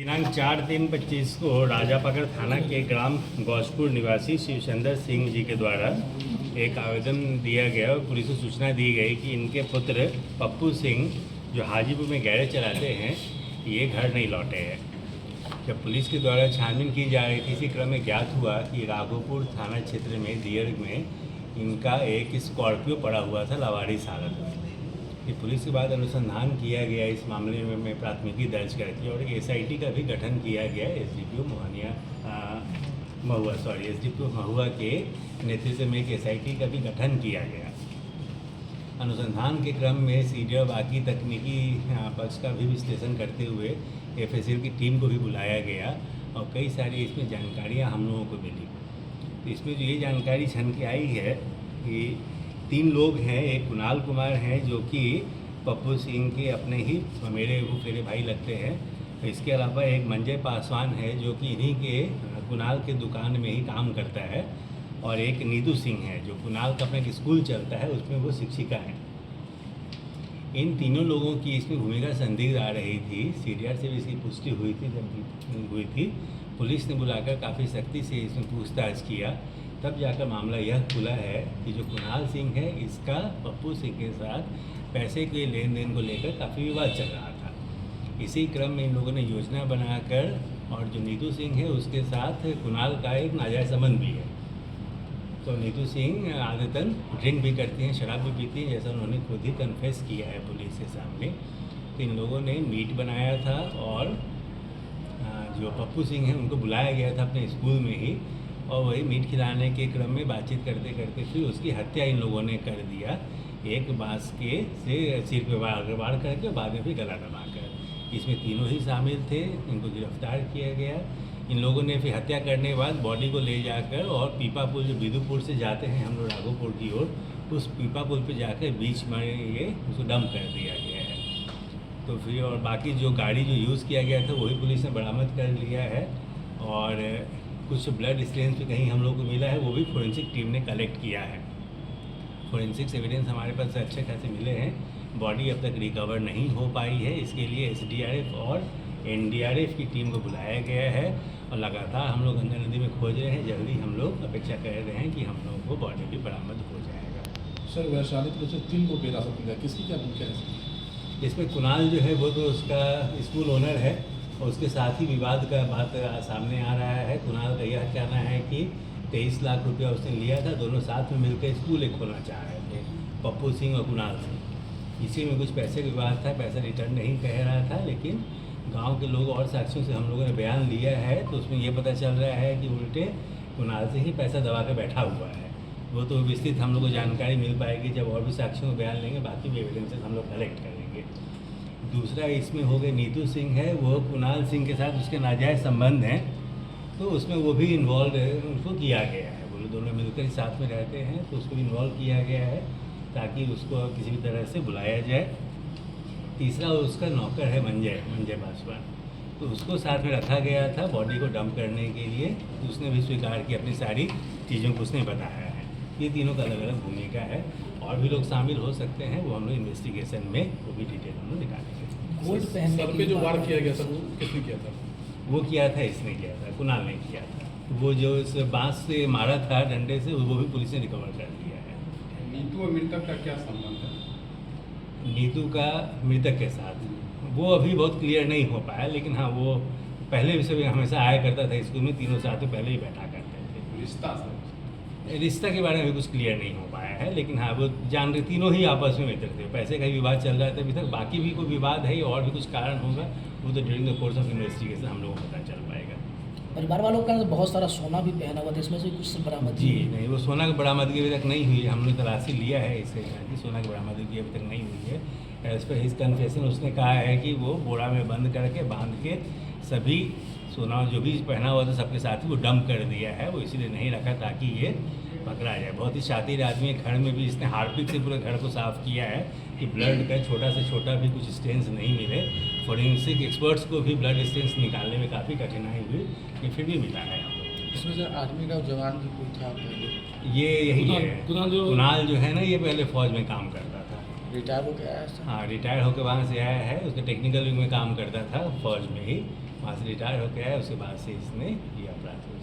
दिनांक 4/3/25 को राजापाकड़ थाना के ग्राम गौसपुर निवासी शिवचंद्र सिंह जी के द्वारा एक आवेदन दिया गया और पुलिस को सूचना दी गई कि इनके पुत्र पप्पू सिंह जो हाजीपुर में गैरेज चलाते हैं ये घर नहीं लौटे हैं। जब पुलिस के द्वारा छानबीन की जा रही थी, इसी क्रम में ज्ञात हुआ कि राघोपुर थाना क्षेत्र में दियर में इनका एक स्कॉर्पियो पड़ा हुआ था लावारिस हालत में। कि पुलिस के बाद अनुसंधान किया गया, इस मामले में प्राथमिकी दर्ज करके और SIT का भी गठन किया गया। SDPO महुआ के नेतृत्व में एक SIT का भी गठन किया गया। अनुसंधान के क्रम में सीडीआर बाकी तकनीकी पक्ष का भी विश्लेषण करते हुए FSL की टीम को भी बुलाया गया और कई सारी इसमें जानकारियाँ हम लोगों को मिली। तो इसमें जो ये जानकारी छन के आई है कि 3 लोग हैं। एक कुणाल कुमार हैं जो कि पप्पू सिंह के अपने ही मेरे फेरे भाई लगते हैं। तो इसके अलावा एक मंजय पासवान है जो कि इन्हीं के कुणाल के दुकान में ही काम करता है, और एक नीतू सिंह है जो कुणाल का अपना एक स्कूल चलता है, उसमें वो शिक्षिका हैं। इन तीनों लोगों की इसमें भूमिका संदिग्ध आ रही थी। CDR से भी इसकी पुष्टि हुई थी। जब हुई थी, पुलिस ने बुलाकर काफ़ी सख्ती से इसमें पूछताछ किया, तब जाकर मामला यह खुला है कि जो कुणाल सिंह है इसका पप्पू सिंह के साथ पैसे के लेन देन को लेकर काफ़ी विवाद चल रहा था। इसी क्रम में इन लोगों ने योजना बनाकर, और जो नीतू सिंह है उसके साथ कुणाल का एक नाजायज़ संबंध भी है। तो नीतू सिंह आदतन ड्रिंक भी करती हैं, शराब भी पीती हैं, जैसा उन्होंने खुद ही कन्फेस किया है पुलिस के सामने। तो इन लोगों ने मीट बनाया था और जो पप्पू सिंह हैं उनको बुलाया गया था अपने स्कूल में ही, और वही मीट खिलाने के क्रम में बातचीत करते करते फिर उसकी हत्या इन लोगों ने कर दिया। एक बांस के से सिर पे वार करके, बाद में फिर गला दबाकर। इसमें तीनों ही शामिल थे। इनको गिरफ्तार किया गया। इन लोगों ने फिर हत्या करने के बाद बॉडी को ले जाकर और पीपा पुल, जो बिदुपुर से जाते हैं हम लोग राघोपुर की ओर, उस पीपा पुल पे जाकर बीच में ये उसको डंप कर दिया गया है। तो फिर और बाकी जो गाड़ी जो यूज़ किया गया था वही पुलिस ने बरामद कर लिया है, और कुछ ब्लड स्टेन्स भी कहीं हम लोग को मिला है, वो भी फोरेंसिक टीम ने कलेक्ट किया है। फोरेंसिक्स एविडेंस हमारे पास अच्छे खासे मिले हैं। बॉडी अब तक रिकवर नहीं हो पाई है। इसके लिए SDRF और NDRF की टीम को बुलाया गया है और लगातार हम लोग गंगा नदी में खोज रहे हैं। जल्दी हम लोग अपेक्षा कर रहे हैं कि हम लोगों को बॉडी भी बरामद हो जाएगा। सर, वैशाली पुलिस ने 3 को हिरासत में लिया, किसकी क्या भूमिका है? इसमें कुणाल जो है वो तो उसका स्कूल ओनर है, और उसके साथ ही विवाद का बात सामने आ रहा है। कुणाल का यह कहना है कि 23 लाख रुपया उसने लिया था, दोनों साथ में मिलकर स्कूल एक खोलना चाह रहे थे, पप्पू सिंह और कुणाल सिंह। इसी में कुछ पैसे का विवाद था, पैसा रिटर्न नहीं कह रहा था, लेकिन गांव के लोग और साक्षियों से हम लोगों ने बयान लिया है, तो उसमें ये पता चल रहा है कि उल्टे कुणाल से ही पैसा दबा कर बैठा हुआ है। वो तो विस्तृत हम लोग को जानकारी मिल पाएगी जब और भी साक्षियों को बयान लेंगे, बाकी भी एविडेंसेस हम लोग कलेक्ट करेंगे। दूसरा इसमें हो गए नीतू सिंह है, वो कुणाल सिंह के साथ उसके नाजायज़ संबंध हैं, तो उसमें वो भी इन्वॉल्व उनको किया गया है। वो दोनों मिलकर ही साथ में रहते हैं, तो उसको इन्वॉल्व किया गया है ताकि उसको किसी भी तरह से बुलाया जाए। तीसरा उसका नौकर है मंजय पासवान, तो उसको साथ में रखा गया था बॉडी को डंप करने के लिए। तो उसने भी स्वीकार की अपनी सारी चीज़ों को उसने बताया है। ये तीनों का अलग अलग भूमिका है, और भी लोग शामिल हो सकते हैं, वो हम लोग इन्वेस्टिगेशन में वो भी डिटेल हम लोग निकालेंगे। सर पे जो वार किया गया था वो किसने किया था? वो किया था, इसने किया था, कुणाल ने किया था। वो जो इस बांस से मारा था डंडे से, वो भी पुलिस ने रिकवर कर लिया है। नीतू और मृतक का क्या संबंध है? नीतू का मृतक के साथ वो अभी बहुत क्लियर नहीं हो पाया, लेकिन हाँ वो पहले से भी हमेशा आया करता था स्कूल में, तीनों साथ में पहले ही बैठा करते थे। रिश्ता के बारे में भी कुछ क्लियर नहीं हो पाया है, लेकिन हाँ वो जान रहे तीनों ही आपस में मित्र थे। पैसे का ही विवाद चल रहा था अभी तक, बाकी भी कोई विवाद है और भी कुछ कारण होगा, वो तो during the course of investigation हम लोगों को पता चल पाएगा। परिवार वालों का बहुत सारा सोना भी पहना हुआ था, इसमें से कुछ बरामद? जी नहीं, वो सोना की बरामदगी अभी तक नहीं हुई है। हमने तलाशी लिया है इससे कि सोना की बरामदगी अभी तक नहीं हुई है। एज पर हिज कन्फेशन उसने कहा है कि वो बोरा में बंद करके बांध के सभी सोना जो भी पहना हुआ था सबके साथ ही वो डंप कर दिया है। वो इसीलिए नहीं रखा ताकि ये पकड़ा जाए। बहुत ही शातिर आदमी है। घर में भी इसने हार्पिक से पूरे घर को साफ़ किया है कि ब्लड का छोटा से छोटा भी कुछ स्टेन्स नहीं मिले। फोरेंसिक एक्सपर्ट्स को भी ब्लड स्टेन्स निकालने में काफ़ी कठिनाई हुई, ये फिर भी मिला है। इसमें सर आर्मी का जवान भी कोई था पहले? ये यही है कुणाल जो है ना, ये पहले फौज में काम करता था। रिटायर हो गया है? हाँ, रिटायर होकर वहाँ से आया है। उसके टेक्निकल विंग में काम करता था फौज में ही, वहाँ से रिटायर होकर आया, उसके बाद से इसने ये अपराध को